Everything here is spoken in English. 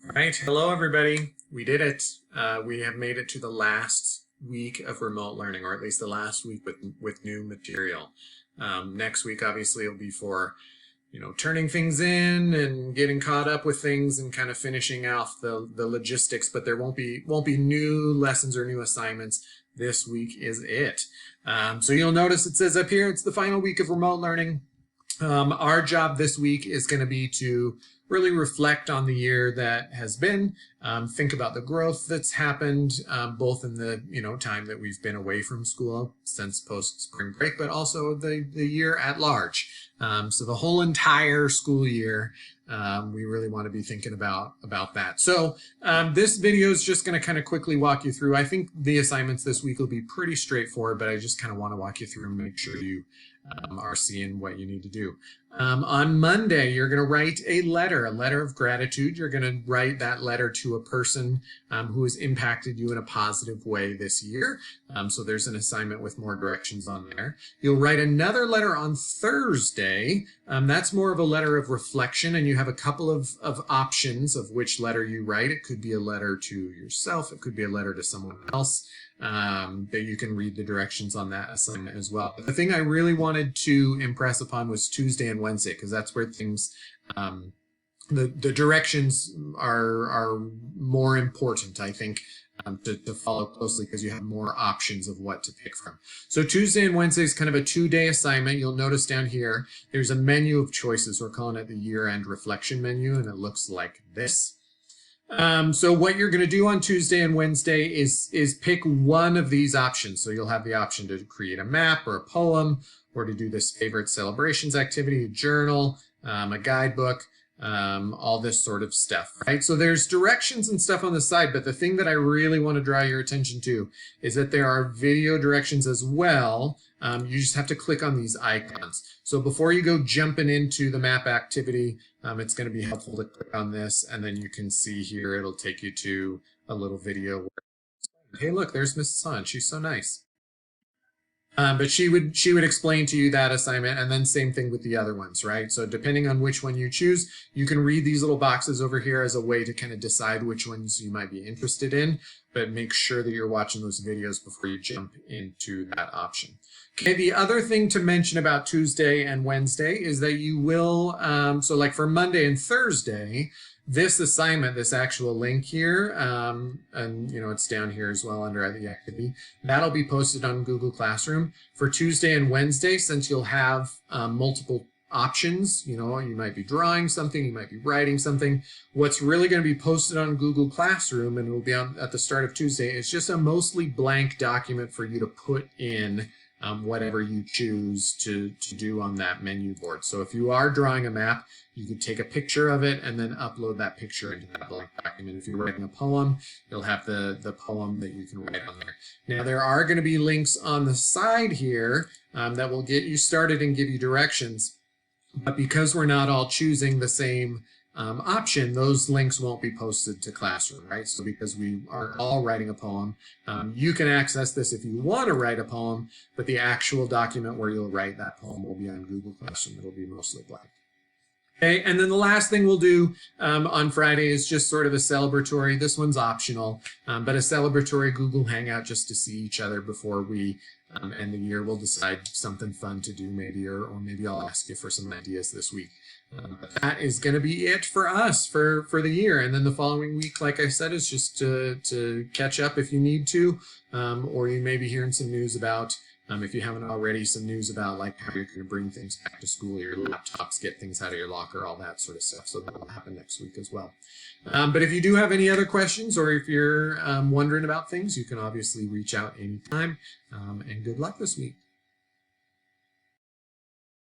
All right, hello everybody. We did it. We have made it to the last week of remote learning, or at least the last week with new material. Next week, obviously, will be for turning things in and getting caught up with things and kind of finishing off the logistics. But there won't be new lessons or new assignments. This week is it. So you'll notice it says up here it's the final week of remote learning. Our job this week is going to be to really reflect on the year that has been, think about the growth that's happened, both in the time that we've been away from school since post-spring break, but also the year at large. So the whole entire school year, we really want to be thinking about that. So this video is just going to kind of quickly walk you through. I think the assignments this week will be pretty straightforward, but I just kind of want to walk you through and make sure you are seeing what you need to do. On Monday, you're going to write a letter of gratitude. You're going to write that letter to a person who has impacted you in a positive way this year. So there's an assignment with more directions on there. You'll write another letter on Thursday. That's more of a letter of reflection, and you have a couple of options of which letter you write. It could be a letter to yourself. It could be a letter to someone else. That you can read the directions on that assignment as well. But the thing I really wanted to impress upon was Tuesday and Wednesday, because that's where things, the directions are more important, I think, to follow closely, because you have more options of what to pick from. So Tuesday and Wednesday is kind of a 2-day assignment. You'll notice down here, there's a menu of choices. We're calling it the year-end reflection menu, and it looks like this. So what you're going to do on Tuesday and Wednesday is pick one of these options. So you'll have the option to create a map or a poem, or to do this favorite celebrations activity, a journal, a guidebook, all this sort of stuff, right? So there's directions and stuff on the side, but the thing that I really want to draw your attention to is that there are video directions as well. You just have to click on these icons. So before you go jumping into the map activity, it's going to be helpful to click on this, and then you can see here it'll take you to a little video where, hey, look, there's Mrs. Han. She's so nice. But she would explain to you that assignment, and then same thing with the other ones, right? So depending on which one you choose, you can read these little boxes over here as a way to kind of decide which ones you might be interested in, but make sure that you're watching those videos before you jump into that option. Okay, the other thing to mention about Tuesday and Wednesday is that you will, so like for Monday and Thursday, this assignment, this actual link here, and it's down here as well under the activity, that'll be posted on Google Classroom. For Tuesday and Wednesday, since you'll have multiple options, you might be drawing something, you might be writing something, what's really going to be posted on Google Classroom, and it will be on at the start of Tuesday, is just a mostly blank document for you to put in whatever you choose to do on that menu board. So if you are drawing a map, you could take a picture of it and then upload that picture into that blank document. If you're writing a poem, you'll have the poem that you can write on there. Now, there are going to be links on the side here that will get you started and give you directions. But because we're not all choosing the same option, those links won't be posted to Classroom, right? So because we are all writing a poem, you can access this if you want to write a poem, but the actual document where you'll write that poem will be on Google Classroom. It'll be mostly blank. Okay, and then the last thing we'll do on Friday is just sort of a celebratory, this one's optional, but a celebratory Google Hangout just to see each other before we end the year. We'll decide something fun to do maybe, or maybe I'll ask you for some ideas this week. But that is going to be it for us for the year. And then the following week, like I said, is just to catch up if you need to, or you may be hearing some news about, if you haven't already, some news about like how you're going to bring things back to school, your laptops, get things out of your locker, all that sort of stuff. So that will happen next week as well. But if you do have any other questions, or if you're wondering about things, you can obviously reach out anytime. And good luck this week.